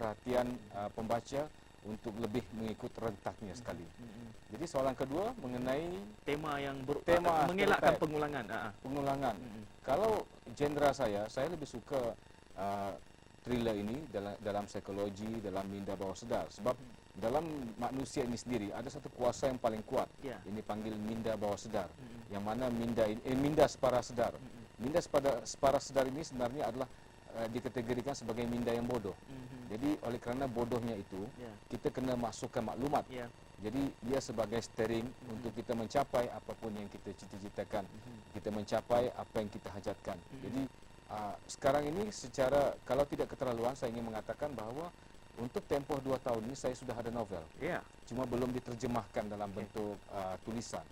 perhatian pembaca untuk lebih mengikut rentaknya sekali. Jadi soalan kedua mengenai tema yang tema mengelakkan pengulangan. Pengulangan. Kalau genre saya lebih suka thriller ini dalam psikologi, dalam minda bawah sadar. Sebab dalam manusia ini sendiri ada satu kuasa yang paling kuat. Ini panggil minda bawah sadar. Yang mana minda separa sedar. Minda separa sedar ini sebenarnya adalah dikategorikan sebagai minda yang bodoh. Jadi oleh kerana bodohnya itu, kita kena masukkan maklumat. Jadi dia sebagai steering untuk kita mencapai apapun yang kita cita-citakan. Kita mencapai apa yang kita hajatkan. Jadi sekarang ini secara, kalau tidak keterlaluan, saya ingin mengatakan bahawa untuk tempoh 2 tahun ini saya sudah ada novel. Cuma belum diterjemahkan dalam bentuk tulisan.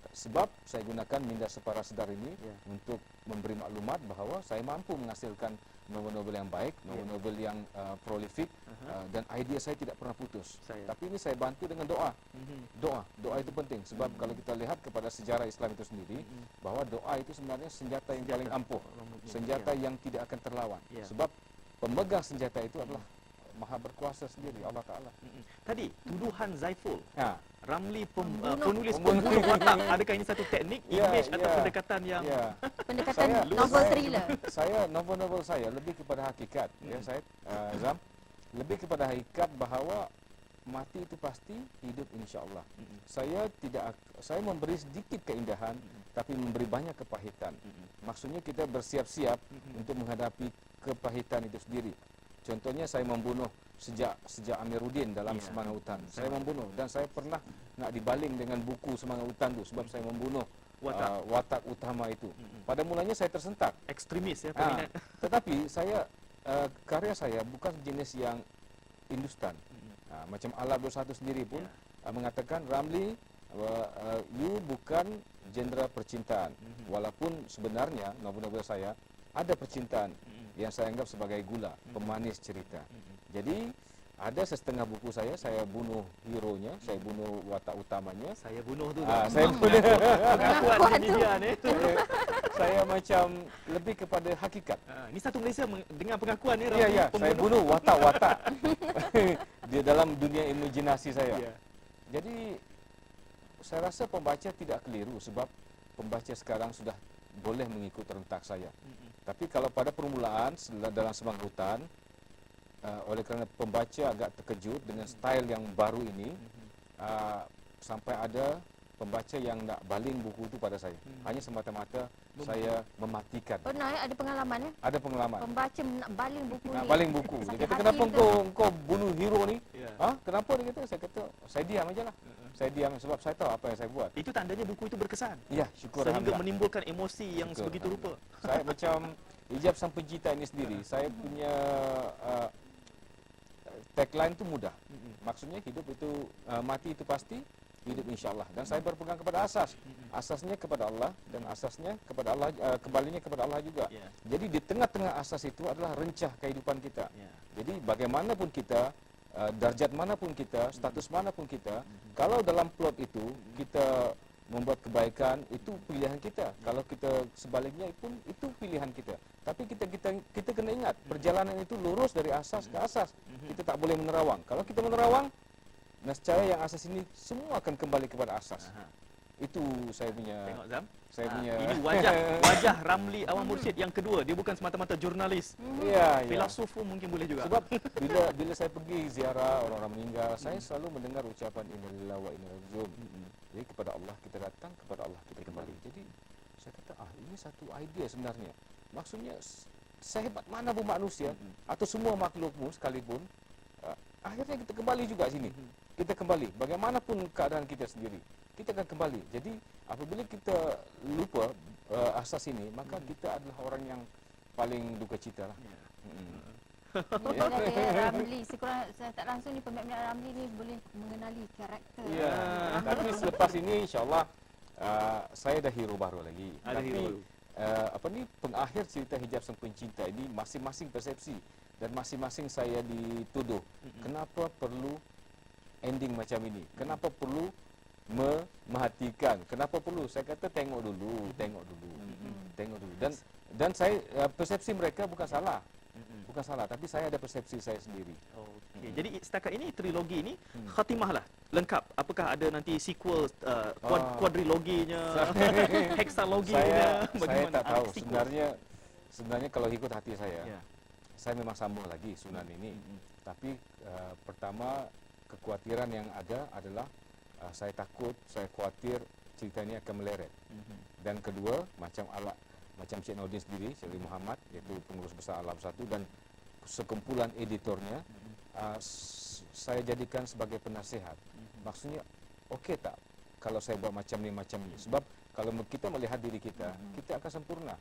Sebab saya gunakan minda separa sedar ini untuk memberi maklumat bahawa saya mampu menghasilkan novel-novel yang baik, novel-novel yang prolific, dan idea saya tidak pernah putus. Tapi ini saya bantu dengan doa. Doa itu penting. Sebab kalau kita lihat kepada sejarah Islam itu sendiri, bahawa doa itu sebenarnya senjata yang paling ampuh, senjata yang tidak akan terlawan. Sebab pemegang senjata itu adalah Maha berkuasa sendiri, Allah Ta'ala. Tadi, tuduhan Zaiful, Ramli penulis pembunuh watak. Adakah ini satu teknik, image atau pendekatan yang... Pendekatan novel thriller. Saya, novel-novel saya lebih kepada hakikat. Saya, Zam, lebih kepada hakikat bahawa mati itu pasti, hidup insya-Allah. Saya memberi sedikit keindahan, tapi memberi banyak kepahitan. Maksudnya kita bersiap-siap untuk menghadapi kepahitan itu sendiri. Contohnya saya membunuh sejak Amiruddin dalam Semangat Hutan. Saya membunuh dan saya pernah nak dibaling dengan buku Semangat Hutan itu sebab saya membunuh watak utama itu. Pada mulanya saya tersentak. Ekstremis ya. Tetapi saya karya saya bukan jenis yang Hindustan. Macam Alat 21 sendiri pun mengatakan, Ramli, you bukan genre percintaan. Walaupun sebenarnya novel-novel saya ada percintaan yang saya anggap sebagai gula, pemanis cerita. Jadi ada setengah buku saya bunuh hero-nya, saya bunuh watak utamanya. Saya bunuh tu. Saya bunuh. Pengakuan di media ni. Saya macam lebih kepada hakikat. Ini satu Malaysia dengan pengakuan ni. Ya, saya bunuh watak-watak di dalam dunia imajinasi saya. Jadi saya rasa pembaca tidak keliru sebab pembaca sekarang sudah boleh mengikut rentak saya. Tapi kalau pada permulaan dalam Semangat Hutan, oleh kerana pembaca agak terkejut dengan style yang baru ini, sampai ada pembaca yang nak baling buku itu pada saya. Hanya semata-mata saya mematikan. Pernah ada pengalaman ya? Ada pengalaman. Pembaca nak baling buku ni. Nak baling buku. Dia kata, kenapa engkau bunuh hero ni? Kenapa dia kata? Saya kata, saya diam aja lah. Saya diam sebab saya tahu apa yang saya buat. Itu tandanya buku itu berkesan. Ya, syukur sehingga menimbulkan emosi yang sebegitu rupa. Saya macam Hijab Sang Pencipta ini sendiri, saya punya tagline itu mudah. Maksudnya hidup itu, mati itu pasti, hidup insya-Allah. Dan saya berpegang kepada asas. Asasnya kepada Allah dan asasnya kepada Allah, kembalinya kepada Allah juga. Jadi di tengah-tengah asas itu adalah rencah kehidupan kita. Jadi bagaimanapun kita, darjat manapun kita, status manapun kita, kalau dalam plot itu kita membuat kebaikan, itu pilihan kita. Kalau kita sebaliknya pun itu pilihan kita. Tapi kita kena ingat, perjalanan itu lurus dari asas ke asas. Kita tak boleh menerawang. Kalau kita menerawang, nescaya yang asas ini semua akan kembali kepada asas. Itu saya punya. Tengok Zam. Saya punya. Ini wajah Ramli Awang Mursyid yang kedua. Dia bukan semata-mata jurnalis. Filosof pun mungkin boleh juga. Sebab bila saya pergi ziarah orang-orang meninggal, saya selalu mendengar ucapan inna lillahi wa inna ilaihi raji'un. Jadi kepada Allah kita datang, kepada Allah kita kembali. Jadi saya kata, ini satu idea sebenarnya. Maksudnya sehebat mana pun manusia atau semua makhlukmu sekalipun, akhirnya kita kembali juga sini. Kita kembali. Bagaimanapun keadaan kita sendiri, kita akan kembali. Jadi apabila kita lupa asas ini, maka kita adalah orang yang paling duka cita lah. Ramli, sekurang saya tak langsung ni pembinaan Ramli ni boleh mengenali karakter. Tapi selepas ini insya-Allah saya dah hero baru lagi. Tapi pengakhir cerita Hijab Sang Pencinta ini masing-masing persepsi dan masing-masing saya dituduh. Kenapa perlu ending macam ini? Kenapa perlu mematikan? Kenapa perlu? Saya kata tengok dulu. Dan saya persepsi mereka bukan salah. Bukan salah, tapi saya ada persepsi saya sendiri. Okey. Jadi setakat ini trilogi ini khatimah lah, lengkap. Apakah ada nanti sequel kuadriloginya, heksaloginya? Saya tak tahu. Sebenarnya kalau ikut hati saya memang sambung lagi Sunan ini. Tapi pertama kekhawatiran yang ada adalah saya takut, saya khawatir cerita ini akan meleret. Dan kedua, macam Cik Nordin sendiri, Cik Muhammad, iaitu pengurus besar Alam Satu dan sekumpulan editornya, saya jadikan sebagai penasihat. Maksudnya, okey tak kalau saya buat macam ni? Sebab kalau kita melihat diri kita, kita akan sempurna.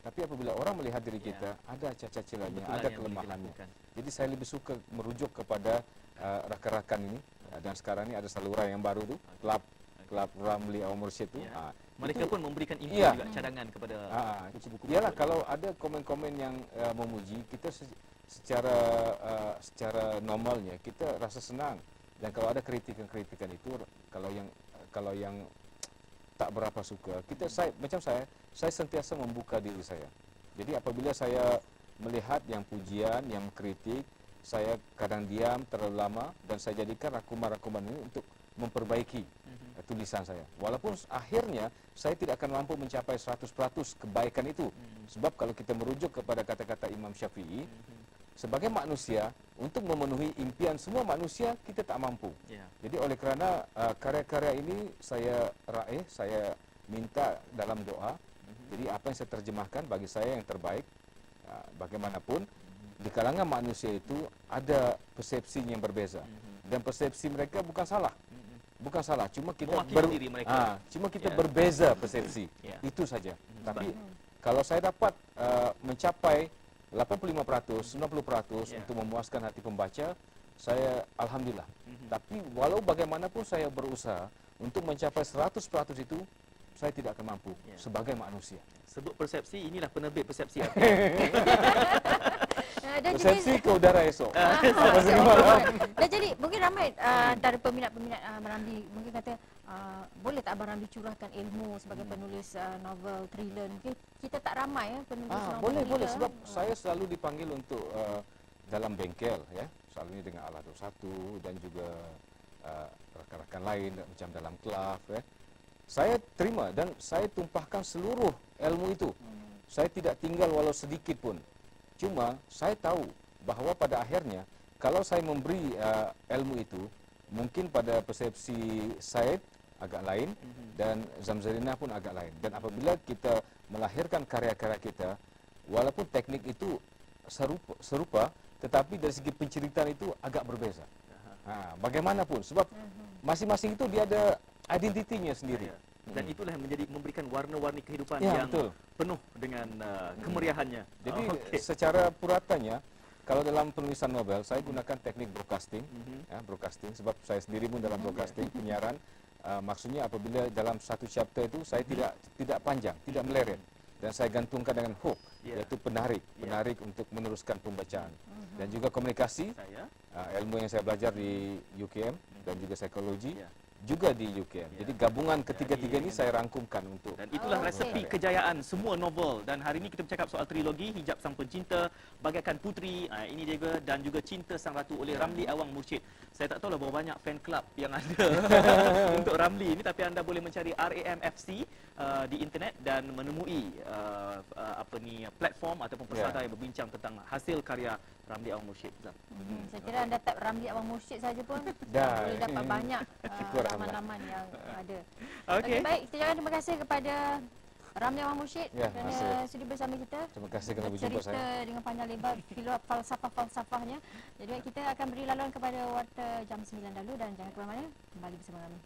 Tapi apabila orang melihat diri kita, ada cacat celahnya, ada kelemahannya. Jadi saya lebih suka merujuk kepada rakan-rakan ini. Dan sekarang ini ada saluran yang baru tu, Kelab Ramli Awang Mursyid tu. Mereka pun memberikan impian juga, cadangan kepada buku-buku. Iyalah, kalau ada komen-komen yang memuji, kita secara normalnya kita rasa senang. Dan kalau ada kritikan-kritikan itu, kalau yang tak berapa suka, saya sentiasa membuka diri saya. Jadi apabila saya melihat yang pujian, yang kritik, saya kadang diam terlalu lama dan saya jadikan rangkuman-rangkuman ini untuk memperbaiki tulisan saya. Walaupun akhirnya saya tidak akan mampu mencapai 100% kebaikan itu. Sebab kalau kita merujuk kepada kata-kata Imam Syafi'i, sebagai manusia, untuk memenuhi impian semua manusia, kita tak mampu. Jadi oleh kerana karya-karya ini saya raih, saya minta dalam doa. Jadi apa yang saya terjemahkan bagi saya yang terbaik. Bagaimanapun, di kalangan manusia itu ada persepsi yang berbeza. Dan persepsi mereka bukan salah. Bukan salah, cuma kita berbeza persepsi. Itu saja. Tapi kalau saya dapat mencapai 85%, 90% untuk memuaskan hati pembaca, saya alhamdulillah. Tapi walau bagaimanapun saya berusaha untuk mencapai 100% itu, saya tidak akan mampu sebagai manusia. Sebut persepsi, inilah penerbit persepsi. Persepsi ke udara esok. Dan jadi mungkin ramai dari peminat-peminat Ramli mungkin kata boleh tak Abang Ramli curahkan ilmu sebagai penulis novel thriller. Mungkin kita tak ramai penulis novel. Boleh sebab saya selalu dipanggil untuk dalam bengkel selalunya dengan Alah 21 dan juga rakan-rakan lain macam dalam kelab Saya terima dan saya tumpahkan seluruh ilmu itu. Saya tidak tinggal walau sedikit pun. Cuma saya tahu bahawa pada akhirnya kalau saya memberi ilmu itu, mungkin pada persepsi Said agak lain dan Zamzarina pun agak lain. Dan apabila kita melahirkan karya-karya kita, walaupun teknik itu serupa, tetapi dari segi penceritaan itu agak berbeza. Bagaimanapun, sebab masing-masing itu dia ada identitinya sendiri. Dan itulah yang memberikan warna-warni kehidupan yang penuh dengan kemeriahannya. Jadi secara puratannya, kalau dalam penulisan novel, saya gunakan teknik broadcasting, broadcasting sebab saya sendiri pun dalam broadcasting, penyiaran. Maksudnya apabila dalam satu chapter itu saya tidak panjang, tidak meleret, dan saya gantungkan dengan hook, yaitu penarik untuk meneruskan pembacaan. Dan juga komunikasi, ilmu yang saya belajar di UKM dan juga psikologi. Juga di UKM. Jadi gabungan ketiga-tiga ini saya rangkumkan untuk. Dan itulah resepi kejayaan semua novel. Dan hari ini kita bercakap soal trilogi Hijab Sang Pencinta, Bagaikan Puteri, ini juga, dan juga Cinta Sang Ratu oleh Ramli Awang Mursyid. Saya tak tahulah berapa banyak fan club yang ada untuk Ramli ini, tapi anda boleh mencari RAMFC di internet dan menemui platform ataupun persada yang berbincang tentang hasil karya Ramli Awang Mursyid. Saya kira anda tak Ramli Awang Mursyid saja pun boleh dapat banyak laman-laman yang ada. Okey, baik. Kita ucapkan terima kasih kepada Ramli Awang Mursyid kerana sudi bersama kita. Terima kasih kerana berjumpa saya. Cerita dengan panjang lebar falsafah-falsafahnya. Jadi kita akan beri laluan kepada warta jam 9 dahulu dan jangan ke mana-mana. Kembali bersama kami.